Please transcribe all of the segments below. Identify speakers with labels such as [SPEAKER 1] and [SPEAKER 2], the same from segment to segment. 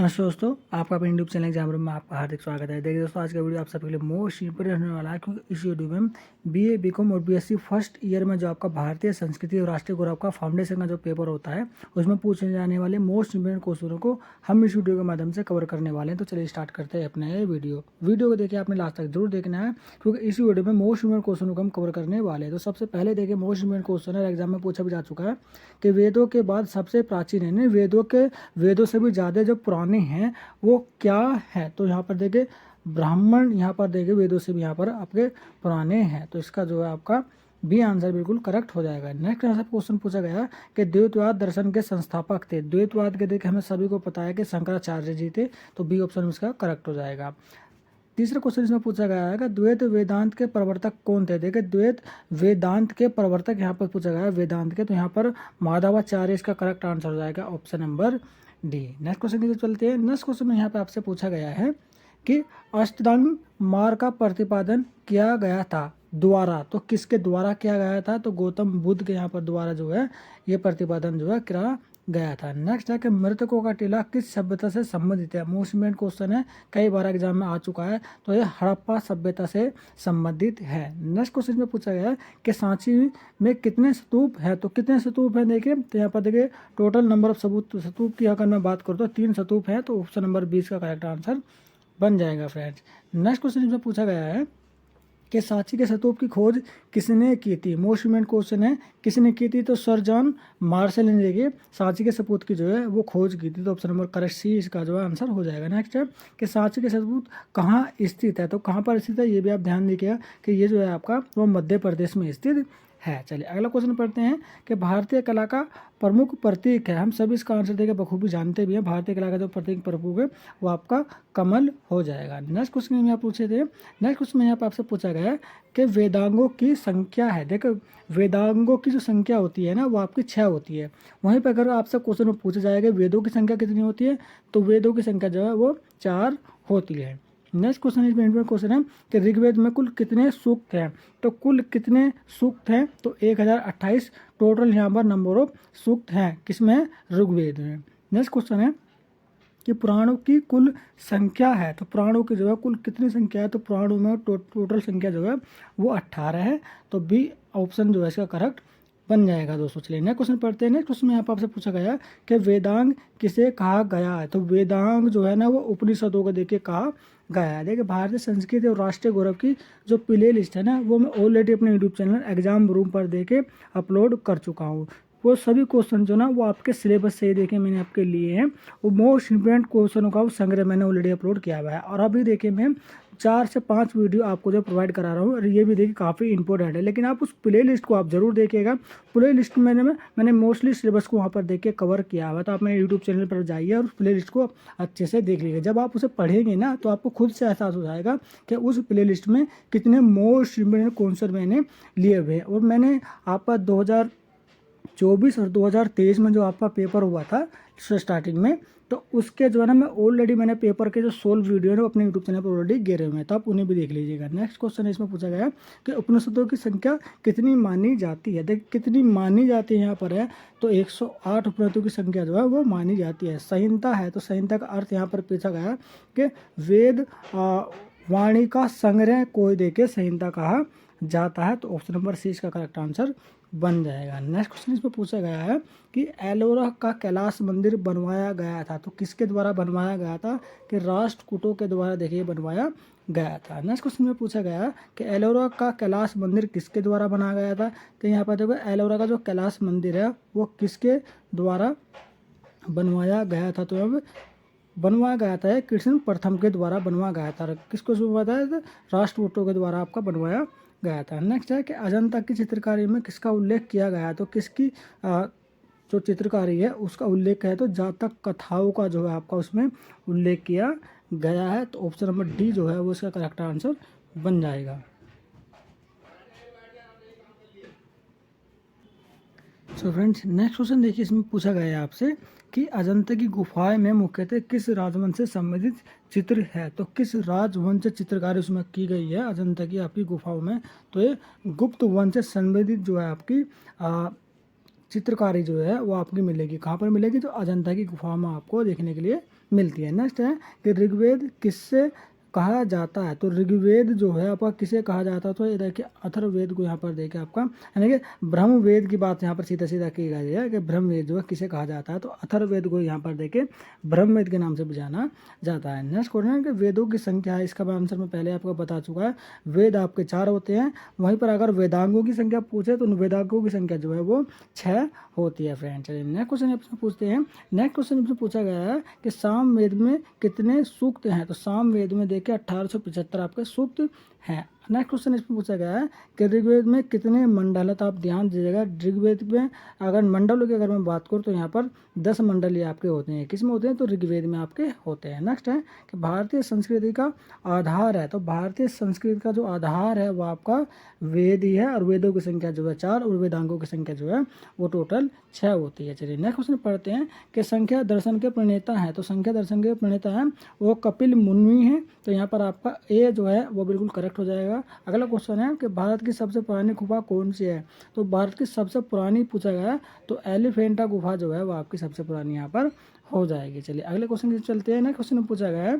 [SPEAKER 1] नमस्ते दोस्तों, आपका अपने यूट्यूब चैनल एग्जाम रूम में आपका हार्दिक स्वागत है। देखिए दोस्तों, आज का वीडियो आप सबके लिए मोस्ट इंपोर्टेंट होने वाला है, क्योंकि इस वीडियो में बीए, बीकॉम और बीएससी फर्स्ट ईयर में जो आपका भारतीय संस्कृति और राष्ट्रीय गौरव का फाउंडेशन का जो पेपर होता है उसमें पूछे जाने वाले मोस्ट इंपोर्टेंट क्वेश्चनों को हम इस वीडियो के माध्यम से कवर करने वाले हैं। तो चलिए स्टार्ट करते हैं अपना ये वीडियो को देखिए आपने लास्ट तक जरूर देखना है, क्योंकि इस वीडियो में मोस्ट इंपोर्टेंट क्वेश्चनों को हम कवर करने वाले हैं। तो सबसे पहले देखिए, मोस्ट इंपोर्टेंट क्वेश्चन है, एग्जाम में पूछा भी जा चुका है कि वेदों के बाद सबसे प्राचीन है, वेदों से भी ज़्यादा जो पुराने हैं वो क्या है। तो यहाँ पर देखिए ब्राह्मण, यहाँ पर देखिए वेदों से भी यहाँ पर आपके पुराने हैं। तो इसका जो है आपका बी आंसर बिल्कुल करेक्ट हो जाएगा। नेक्स्ट आंसर क्वेश्चन पूछा गया कि द्वैतवाद दर्शन के संस्थापक थे। द्वैतवाद के देखिए हमें सभी को पता है कि शंकराचार्य जी थे, तो बी ऑप्शन इसका करेक्ट हो जाएगा। तीसरा क्वेश्चन इसमें पूछा गया है कि द्वैत वेदांत के प्रवर्तक कौन थे। देखिए द्वैत वेदांत के प्रवर्तक यहाँ पर पूछा गया है वेदांत के, तो यहाँ पर माधवाचार्य इसका करेक्ट आंसर हो जाएगा, option number D. Next question की तरफ चलते हैं। नेक्स्ट क्वेश्चन में यहाँ पे आपसे पूछा गया है कि अष्टांग मार्ग का प्रतिपादन किया गया था द्वारा, तो किसके द्वारा किया गया था। तो गौतम बुद्ध के यहाँ पर द्वारा जो है ये प्रतिपादन जो है किया गया था। नेक्स्ट है कि मृतकों का टीला किस सभ्यता से संबंधित है। मोस्ट इंपोर्टेंट क्वेश्चन है, कई बार एग्जाम में आ चुका है, तो ये हड़प्पा सभ्यता से संबंधित है। नेक्स्ट क्वेश्चन में पूछा गया है कि सांची में कितने स्तूप है। तो कितने स्तूप है देखिए, तो यहाँ पर देखिए टोटल नंबर ऑफ स्तूप की अगर मैं बात करूँ तो 3 स्तूप है, तो ऑप्शन नंबर 20 का करेक्ट आंसर बन जाएगा फ्रेंड्स। नेक्स्ट क्वेश्चन इसमें पूछा गया है कि सांची के स्तूप की खोज किसने की थी। मोस्ट इंपोर्टेंट क्वेश्चन है, किसने की थी। तो सर जॉन मार्शल ने देखिए सांची के सपूत की जो है वो खोज की थी, तो ऑप्शन नंबर करेक्ट सी इसका जो है आंसर हो जाएगा। नेक्स्ट है कि सांची के सपूत कहाँ स्थित है। तो कहाँ पर स्थित है ये भी आप ध्यान दीजिएगा कि ये जो है आपका वो मध्य प्रदेश में स्थित है। चलिए अगला क्वेश्चन पढ़ते हैं कि भारतीय कला का प्रमुख प्रतीक है। हम सभी इसका आंसर देकर बखूबी जानते भी हैं, भारतीय कला का जो प्रतीक प्रमुख है वो आपका कमल हो जाएगा। नेक्स्ट क्वेश्चन में आप पूछे थे, नेक्स्ट क्वेश्चन में यहाँ पर आपसे पूछा गया है कि वेदांगों की संख्या है। देखो वेदांगों की जो संख्या होती है ना वो आपकी 6 होती है। वहीं पर अगर आपसे क्वेश्चन में पूछा जाएगा वेदों की संख्या कितनी होती है, तो वेदों की संख्या जो है वो 4 होती है। नेक्स्ट क्वेश्चन इसमें इंपॉर्टेंट क्वेश्चन है कि ऋग्वेद में कुल कितने सूक्त हैं। तो कुल कितने सूक्त हैं, तो 1028 टोटल यहाँ पर नंबर ऑफ सूक्त हैं किसमें, ऋग्वेद में। नेक्स्ट क्वेश्चन है कि पुराणों की कुल संख्या है। तो पुराणों की जो है कुल कितनी संख्या है, तो पुराणों में टोटल संख्या जो है वो 18 है, तो बी ऑप्शन जो है इसका करेक्ट बन जाएगा दोस्तों। चलिए नेक्स्ट क्वेश्चन पढ़ते हैं। नेक्स्ट क्वेश्चन में यहाँ पर आपसे पूछा गया कि वेदांग किसे कहा गया है। तो वेदांग जो है ना वो उपनिषदों को देखिए कहा गया है। देखिए भारतीय संस्कृति और राष्ट्रीय गौरव की जो प्ले लिस्ट है ना वो मैं ऑलरेडी अपने यूट्यूब चैनल एग्जाम रूम पर देके अपलोड कर चुका हूँ। वो सभी क्वेश्चन जो ना वो आपके सिलेबस से ही देखे मैंने आपके लिए हैं, वो मोस्ट इंपोर्टेंट क्वेश्चनों का वो संग्रह मैंने ऑलरेडी अपलोड किया हुआ है। और अभी देखिए मैं 4 से 5 वीडियो आपको जो प्रोवाइड करा रहा हूँ, और ये भी देखिए काफ़ी इंपॉर्टेंट है। लेकिन आप उस प्ले लिस्ट को आप जरूर देखिएगा। प्ले लिस्ट में मैंने मोस्टली सिलेबस को वहाँ पर देख के कवर किया हुआ, तो आप मेरे यूट्यूब चैनल पर जाइए और उस प्ले लिस्ट को अच्छे से देख लीजिए। जब आप उसे पढ़ेंगे ना तो आपको खुद से एहसास हो जाएगा कि उस प्ले लिस्ट में कितने मोस्ट इंपोर्टेंट क्वेश्चन मैंने लिए हुए हैं। और मैंने आपका 2024 और 2023 में जो आपका पेपर हुआ था स्टार्टिंग में, तो उसके जो है ना मैंने पेपर के जो सोल्व वीडियो है वो अपने यूट्यूब चैनल पर ऑलरेडी गिरे हुए हैं, तो आप उन्हें भी देख लीजिएगा। नेक्स्ट क्वेश्चन इसमें पूछा गया कि उपनिषदों की संख्या कितनी मानी जाती है। देखिए कितनी मानी जाती है यहाँ पर है, तो 108 उपनिषदों की संख्या जो है वो मानी जाती है। संहिता है, तो संहिता का अर्थ यहाँ पर पूछा गया कि वेद वाणी का संग्रह को देके संहिता कहा जाता है, तो ऑप्शन नंबर सी इसका करेक्ट आंसर बन जाएगा। नेक्स्ट क्वेश्चन इसमें पूछा गया है कि एलोरा का कैलाश मंदिर बनवाया गया था। तो किसके द्वारा बनवाया गया था, कि राष्ट्रकूटों के द्वारा देखिए बनवाया गया था। नेक्स्ट क्वेश्चन में पूछा गया कि एलोरा का कैलाश मंदिर किसके द्वारा बनाया गया था। तो यहाँ पर देखो एलोरा का जो कैलाश मंदिर है वो किसके द्वारा बनवाया गया था, तो अब बनवाया गया था कृष्ण प्रथम के द्वारा बनवाया गया था। किसको बनवाया था, राष्ट्रकूटों के द्वारा आपका बनवाया गया था। नेक्स्ट है कि अजंता की चित्रकारी में किसका उल्लेख किया गया है। तो किसकी जो चित्रकारी है उसका उल्लेख है, तो जातक कथाओं का जो है आपका उसमें उल्लेख किया गया है, तो ऑप्शन नंबर डी जो है वो इसका करेक्ट आंसर बन जाएगा। सो फ्रेंड्स नेक्स्ट क्वेश्चन देखिए, इसमें पूछा गया है आपसे कि अजंता की गुफाएं में मुख्यतः किस राजवंश से संबंधित चित्र है। तो किस राजवंश से चित्रकारी उसमें की गई है अजंता की आपकी गुफाओं में, तो ये गुप्त वंश से संबंधित जो है आपकी चित्रकारी जो है वो आपकी मिलेगी। कहाँ पर मिलेगी, तो अजंता की गुफाओं में आपको देखने के लिए मिलती है। नेक्स्ट है कि ऋग्वेद किससे कहा जाता है, तो ऋग्वेद जो है आपका किसे कहा जाता है, तो ये देखिए अथर्ववेद को यहाँ पर देखिए आपका, यानी कि ब्रह्मवेद की बात यहाँ पर सीधा सीधा की गई है कि ब्रह्मवेद जो है किसे कहा जाता है, तो अथर्ववेद को यहाँ पर देखिए ब्रह्मवेद के नाम से भी जाना जाता है। नेक्स्ट क्वेश्चन है कि वेदों की संख्या है, इसका आंसर मैं पहले आपको बता चुका है, वेद आपके 4 होते हैं। वहीं पर अगर वेदांगों की संख्या पूछे तो वेदांगों की संख्या जो है वो 6 होती है फ्रेंड। चलिए नेक्स्ट क्वेश्चन आपसे पूछते हैं। नेक्स्ट क्वेश्चन आपसे पूछा गया है कि सामवेद में कितने सूक्त हैं, तो सामवेद में देखिए 1875 आपके सूक्त हैं। नेक्स्ट क्वेश्चन इसमें पूछा गया है कि ऋग्वेद में कितने मंडल है, तो आप ध्यान दीजिएगा ऋग्वेद में अगर मंडलों की अगर मैं बात करूँ तो यहाँ पर 10 मंडल ये आपके होते हैं, किस में होते हैं, तो ऋग्वेद में आपके होते हैं। नेक्स्ट है कि भारतीय संस्कृति का आधार है, तो भारतीय संस्कृति का जो आधार है वो आपका वेद ही है, और वेदों की संख्या जो है 4 और वेदांगों की संख्या जो है वो टोटल 6 होती है। चलिए नेक्स्ट क्वेश्चन पढ़ते हैं कि संख्या दर्शन के प्रणेता हैं, तो संख्या दर्शन के प्रणेता हैं वो कपिल मुनि हैं, तो यहाँ पर आपका ए जो है वो बिल्कुल करेक्ट हो जाएगा। अगला क्वेश्चन है कि भारत की सबसे पुरानी गुफा कौन सी है, तो भारत की सबसे पुरानी पूछा गया तो एलिफेंटा गुफा जो है वो आपकी सबसे पुरानी यहाँ पर हो जाएगी। चलिए अगले क्वेश्चन की चलते हैं। नेक्स्ट क्वेश्चन में पूछा गया है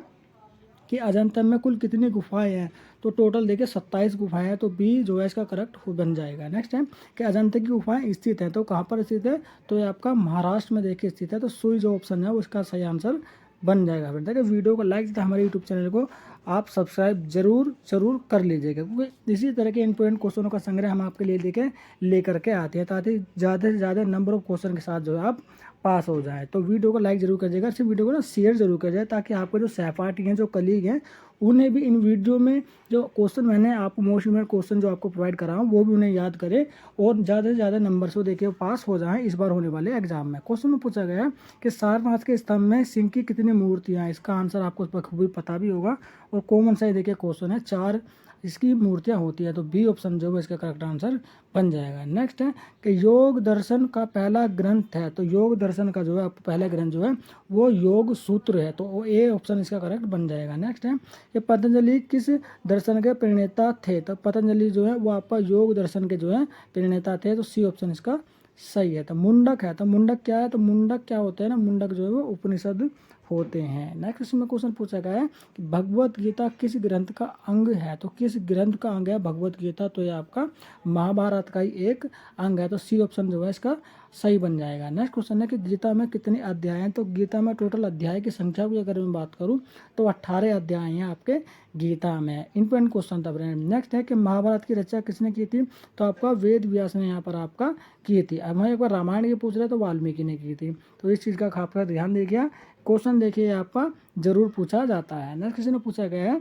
[SPEAKER 1] कि अजंता में कुल कितनी गुफाएं हैं, तो टोटल देखिए 27 गुफाएं हैं, तो बी जो है इसका करेक्ट बन जाएगा। नेक्स्ट है कि अजंता की गुफाएं स्थित हैं, तो कहाँ पर स्थित है, तो ये आपका महाराष्ट्र में देखिए स्थित है, तो सुई जो ऑप्शन है उसका सही आंसर बन जाएगा। फिर देखिए वीडियो को लाइक तथा हमारे यूट्यूब चैनल को आप सब्सक्राइब जरूर कर लीजिएगा, क्योंकि इसी तरह के इंपॉर्टेंट क्वेश्चनों का संग्रह हम आपके लिए लेकर के आते हैं, ताकि ज़्यादा से ज़्यादा नंबर ऑफ क्वेश्चन के साथ जो है आप पास हो जाए। तो वीडियो को लाइक जरूर करिएगा, इस वीडियो को ना शेयर जरूर कर जाए, ताकि आपके जो सहपाठी हैं, जो कलीग हैं, उन्हें भी इन वीडियो में जो क्वेश्चन मैंने आपको मोस्ट इम्पोर्टेंट क्वेश्चन जो आपको प्रोवाइड करा हूँ वो भी उन्हें याद करें, और ज़्यादा से ज़्यादा नंबर से देखिए पास हो जाएं इस बार होने वाले एग्जाम में। क्वेश्चन में पूछा गया है कि सारनाथ के स्तंभ में सिंह की कितनी मूर्तियाँ हैं, इसका आंसर आपको बखूबी पता भी होगा, और कॉमन सा देखिए क्वेश्चन है, 4 इसकी मूर्तियाँ होती है, तो बी ऑप्शन जो है इसका करेक्ट आंसर बन जाएगा। नेक्स्ट है कि योग दर्शन का पहला ग्रंथ है, तो योग दर्शन का जो है पहला ग्रंथ जो है वो योग सूत्र है, तो ए ऑप्शन इसका करेक्ट बन जाएगा। नेक्स्ट है कि पतंजलि किस दर्शन के प्रणेता थे, तो पतंजलि जो है वो आपका योग दर्शन के जो है प्रणेता थे, तो सी ऑप्शन इसका सही है। तो मुंडक है, तो मुंडक क्या है, तो मुंडक क्या होते हैं ना, मुंडक जो है वो उपनिषद होते हैं। नेक्स्ट इसमें क्वेश्चन पूछा गया है कि भगवत गीता किस ग्रंथ का अंग है, तो किस ग्रंथ का अंग है भगवत गीता, तो ये आपका महाभारत का ही एक अंग है, तो सी ऑप्शन जो है इसका सही बन जाएगा। नेक्स्ट क्वेश्चन है कि गीता में कितने अध्याय हैं, तो गीता में टोटल अध्याय की संख्या की अगर मैं बात करूं तो 18 अध्याय हैं आपके गीता में। इंपॉर्टेंट क्वेश्चन था फ्रेंड। नेक्स्ट है कि महाभारत की रचना किसने की थी, तो आपका वेद व्यास ने यहाँ पर आपका की थी। अब हम एक बार रामायण की पूछ रहे तो वाल्मीकि ने की थी, तो इस चीज़ का आपका ध्यान देखिए, क्वेश्चन देखिए आपका जरूर पूछा जाता है। नेक्स्ट क्वेश्चन में पूछा गया है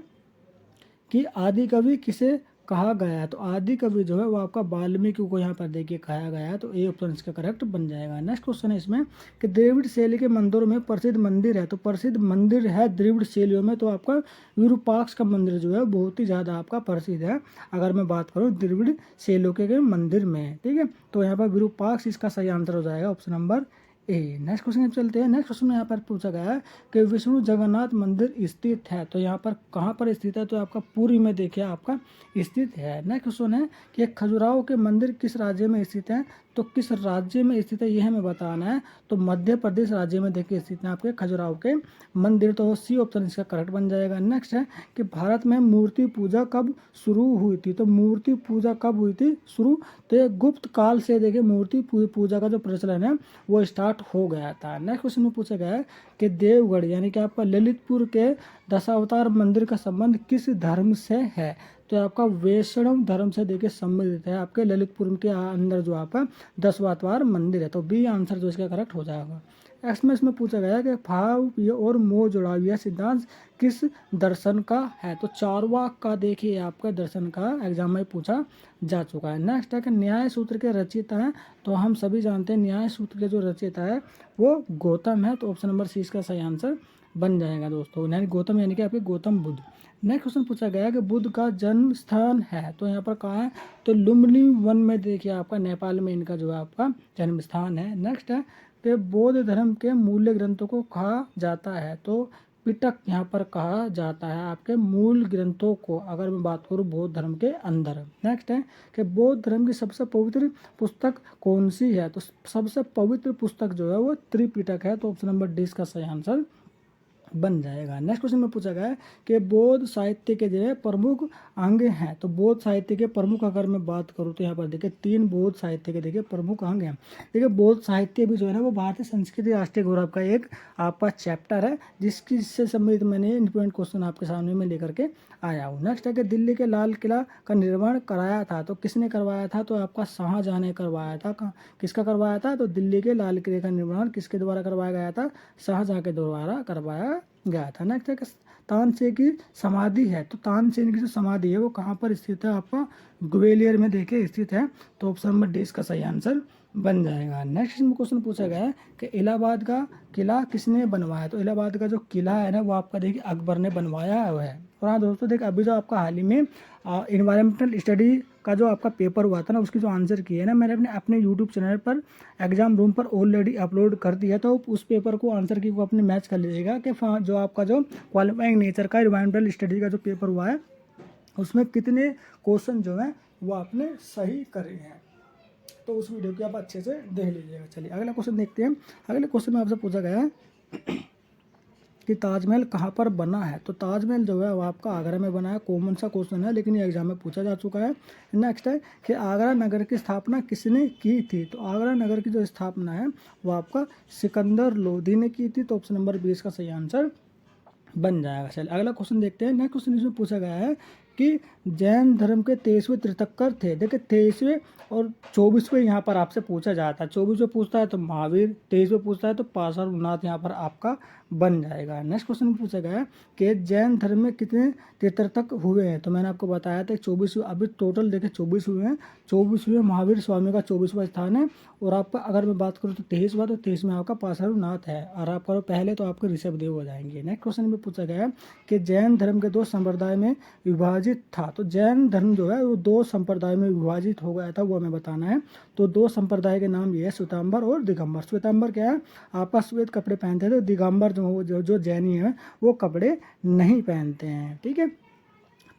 [SPEAKER 1] कि आदि कवि किसे कहा गया है, तो आदि कवि जो है वो आपका वाल्मीकि को यहाँ पर देखिए कहा गया है, तो ए ऑप्शन इसका करेक्ट बन जाएगा। नेक्स्ट क्वेश्चन है इसमें कि द्रविड़ शैली के मंदिरों में प्रसिद्ध मंदिर है, तो प्रसिद्ध मंदिर है द्रविड़ शैलियों में, तो आपका विरूपाक्ष का मंदिर जो है बहुत ही ज़्यादा आपका प्रसिद्ध है, अगर मैं बात करूँ द्रविड़ शैलियों के मंदिर में, ठीक है, तो यहाँ पर विरूपाक्ष इसका सही आंसर हो जाएगा option number A. Next question चलते हैं। नेक्स्ट क्वेश्चन में यहाँ पर पूछा गया है कि विष्णु जगन्नाथ मंदिर स्थित है, तो यहाँ पर कहाँ पर स्थित है, तो आपका पुरी में देखिए आपका स्थित है। नेक्स्ट क्वेश्चन है कि खजुराहो के मंदिर किस राज्य में स्थित है, तो किस राज्य में स्थित है यह हमें बताना है, तो मध्य प्रदेश राज्य में देखिए स्थित है आपके खजुराहो के मंदिर, तो सी ऑप्शन इसका करेक्ट बन जाएगा। नेक्स्ट है कि भारत में मूर्ति पूजा कब शुरू हुई थी, तो मूर्ति पूजा कब हुई थी शुरू, तो ये गुप्त काल से देखिए मूर्ति पूजा का जो प्रचलन है वो स्टार्ट हो गया था। नेक्स्ट क्वेश्चन में पूछा गया है कि देवगढ़ यानी कि आपका ललितपुर के दशावतार मंदिर का संबंध किस धर्म से है, तो आपका वैष्णव धर्म से देखिए संबंधित है, आपके ललितपुर के अंदर जो आपका दशावतार मंदिर है, तो बी आंसर जो इसका करेक्ट हो जाएगा। इसमें पूछा गया है कि भाव और मोह जुड़ाव यह सिद्धांत किस दर्शन का है, तो चारवाक का देखिए आपका दर्शन का एग्जाम में पूछा जा चुका है। नेक्स्ट है कि न्याय सूत्र के रचयिता हैं, तो हम सभी जानते हैं न्याय सूत्र के जो रचयिता है वो गौतम है, तो ऑप्शन नंबर सी इसका सही आंसर बन जाएगा दोस्तों, यानी गौतम यानी कि आपके गौतम बुद्ध। नेक्स्ट क्वेश्चन पूछा गया है कि बुद्ध का जन्म स्थान है, तो यहाँ पर कहाँ है, तो लुम्बिनी वन में देखिए आपका नेपाल में इनका जो है आपका जन्म स्थान है। नेक्स्ट है कि बौद्ध धर्म के मूल्य ग्रंथों को कहा जाता है, तो पिटक यहाँ पर कहा जाता है आपके मूल ग्रंथों को, अगर मैं बात करूँ बौद्ध धर्म के अंदर। नेक्स्ट है कि बौद्ध धर्म की सबसे पवित्र पुस्तक कौन सी है, तो सबसे पवित्र पुस्तक जो है वो त्रिपिटक है, तो ऑप्शन नंबर डी इसका सही आंसर बन जाएगा। नेक्स्ट क्वेश्चन में पूछा गया है कि बौद्ध साहित्य के जो है प्रमुख अंग हैं। तो बौद्ध साहित्य के प्रमुख अगर मैं बात करूँ तो यहाँ पर देखिए 3 बौद्ध साहित्य के देखिए प्रमुख अंग हैं। देखिए बौद्ध साहित्य भी जो है ना वो भारतीय संस्कृति राष्ट्रीय गौरव का एक आपका चैप्टर है, जिससे संबंधित मैंने इंपॉर्टेंट क्वेश्चन आपके सामने में लेकर के आया हूँ। नेक्स्ट है कि दिल्ली के लाल किला का निर्माण कराया था, तो किसने करवाया था? तो आपका शाहजहाँ ने करवाया था। किसका करवाया था? तो दिल्ली के लाल किले का निर्माण किसके द्वारा करवाया गया था? शाहजहाँ के द्वारा करवाया गया था। नेक्स्ट है कि तानसेन की समाधि है, तो तानसेन की जो समाधि है वो कहाँ पर स्थित है? आपका ग्वालियर में देखिए स्थित है। तो ऑप्शन नंबर डी इसका सही आंसर बन जाएगा। नेक्स्ट में क्वेश्चन पूछा गया है कि इलाहाबाद का किला किसने बनवाया? तो इलाहाबाद का जो किला है ना वो आपका देखिए अकबर ने बनवाया हुआ है। और हाँ दोस्तों देखिए अभी जो आपका हाल ही में इन्वायरमेंटल स्टडी का जो आपका पेपर हुआ था ना उसकी जो आंसर की है ना मैंने अपने यूट्यूब चैनल पर एग्जाम रूम पर ऑलरेडी अपलोड कर दिया। तो उस पेपर को आंसर की को अपने मैच कर लीजिएगा कि जो आपका जो क्वालिफाइंग नेचर का इन्वायरमेंटल स्टडी का जो पेपर हुआ है उसमें कितने क्वेश्चन जो है वो आपने सही करे हैं। तो उस वीडियो को आप अच्छे से देख लीजिएगा। चलिए अगला क्वेश्चन देखते हैं। अगले क्वेश्चन में आपसे पूछा गया है कि ताजमहल कहाँ पर बना है? तो ताजमहल जो है वो आपका आगरा में बना है। कॉमन सा क्वेश्चन है लेकिन ये एग्जाम में पूछा जा चुका है। नेक्स्ट है कि आगरा नगर की स्थापना किसने की थी? तो आगरा नगर की जो स्थापना है वो आपका सिकंदर लोधी ने की थी। तो ऑप्शन नंबर 20 का सही आंसर बन जाएगा। चलिए अगला क्वेश्चन देखते हैं। नेक्स्ट क्वेश्चन इसमें पूछा गया है कि जैन धर्म के 23वें तीर्थंकर थे। देखिए 23वें और 24वें यहाँ पर आपसे पूछा जाता है। 24वें पूछता है तो महावीर, 23वें पूछता है तो पार्श्वनाथ यहाँ पर आपका बन जाएगा। नेक्स्ट क्वेश्चन में पूछा गया है कि जैन धर्म में कितने तीर्थंकर हुए हैं? तो मैंने आपको बताया था 24वें, अभी टोटल देखिए 24 हुए हैं। 24वें महावीर स्वामी का 24वां स्थान है। और आपका अगर मैं बात करूँ तो 23वां, तो 23 में आपका पार्श्वनाथ है। और आप करो पहले तो आपके ऋषभदेव हो जाएंगे। नेक्स्ट क्वेश्चन में पूछा गया है कि जैन धर्म के 2 संप्रदाय में विभाजित था। तो जैन धर्म जो है वो 2 संप्रदाय में विभाजित हो गया था, वो हमें बताना है। तो 2 संप्रदाय के नाम ये है श्वेतांबर और दिगंबर। श्वेतांबर क्या है? आपका श्वेत कपड़े पहनते थे। दिगंबर जो जैनी है वो कपड़े नहीं पहनते हैं। ठीक है,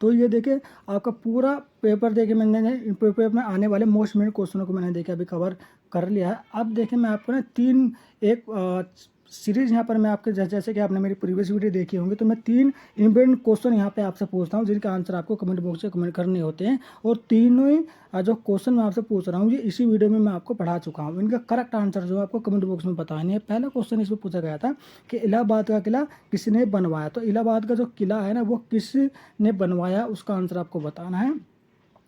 [SPEAKER 1] तो ये देखिए आपका पूरा पेपर देखिए मैंने पेपर में आने वाले मोस्ट मेन क्वेश्चनों को मैंने देखिए अभी कवर कर लिया है। अब देखिए मैं आपको ना 3 एक सीरीज यहाँ पर मैं आपके जैसे कि आपने मेरी प्रीवियस वीडियो देखी होंगी तो मैं 3 इंपॉर्टेंट क्वेश्चन यहाँ पे आपसे पूछता हूँ जिनका आंसर आपको कमेंट बॉक्स में कमेंट करने होते हैं। और तीनों ही जो क्वेश्चन मैं आपसे पूछ रहा हूँ ये इसी वीडियो में मैं आपको पढ़ा चुका हूँ। इनका करेक्ट आंसर जो है आपको कमेंट बॉक्स में बतानी है। पहला क्वेश्चन इसमें पूछा गया था कि इलाहाबाद का किला किसने बनवाया? तो इलाहाबाद का जो किला है ना वो किसने बनवाया उसका आंसर आपको बताना है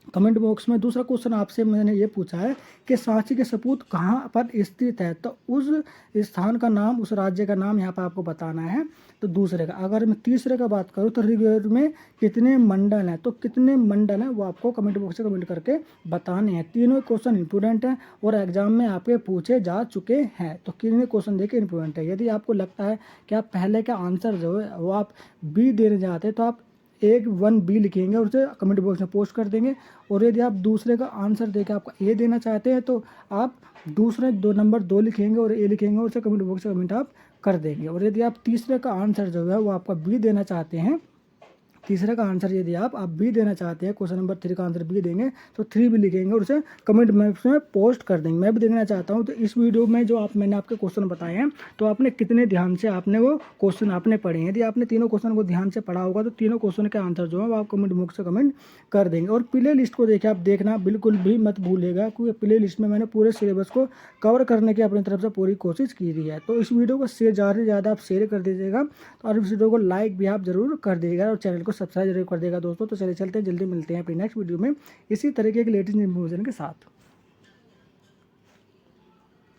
[SPEAKER 1] कमेंट बॉक्स में। दूसरा क्वेश्चन आपसे मैंने ये पूछा है कि सांची के सपूत कहाँ पर स्थित है? तो उस स्थान का नाम, उस राज्य का नाम यहाँ पर आपको बताना है। तो दूसरे का, अगर मैं तीसरे का बात करूँ तो ऋग्वेद में कितने मंडल हैं? तो कितने मंडल हैं वो आपको कमेंट बॉक्स में कमेंट करके बताने हैं। तीनों क्वेश्चन इंपोर्टेंट हैं और एग्जाम में आपके पूछे जा चुके हैं। तो कितने क्वेश्चन देखिए इंपोर्टेंट है। यदि आपको लगता है कि आप पहले का आंसर जो है वो आप बी देने जाते हैं तो आप 1 लिखेंगे और उसे कमेंट बॉक्स में पोस्ट कर देंगे। और यदि आप दूसरे का आंसर देकर आपका ए देना चाहते हैं तो आप दूसरे 2 लिखेंगे और ए लिखेंगे और उसे कमेंट बॉक्स में कमेंट आप कर देंगे। और यदि आप तीसरे का आंसर जो है वो आपका बी देना चाहते हैं, तीसरे का आंसर यदि आप बी देना चाहते हैं, क्वेश्चन नंबर 3 का आंसर बी देंगे तो 3 भी लिखेंगे और उसे कमेंट बॉक्स में पोस्ट कर देंगे। मैं भी देखना चाहता हूं तो इस वीडियो में जो मैंने आपके क्वेश्चन बताए हैं तो आपने कितने ध्यान से आपने वो क्वेश्चन आपने पढ़े हैं। यदि आपने तीनों क्वेश्चन को ध्यान से पढ़ा होगा तो तीनों क्वेश्चन के आंसर जो है वो आप कमेंट बॉक्स में कमेंट कर देंगे। और प्ले लिस्ट को देखिए आप देखना बिल्कुल भी मत भूलिएगा क्योंकि प्ले लिस्ट में मैंने पूरे सिलेबस को कवर करने की अपनी तरफ से पूरी कोशिश की रही है। तो इस वीडियो को ज़्यादा से ज़्यादा आप शेयर कर दीजिएगा और इस वीडियो को लाइक भी आप जरूर कर दीजिएगा और चैनल को सब्सक्राइब जरूर कर देगा दोस्तों। तो चलिए चलते हैं, जल्दी मिलते हैं अपनी नेक्स्ट वीडियो में इसी तरीके के लेटेस्ट इन्फॉर्मेशन के साथ।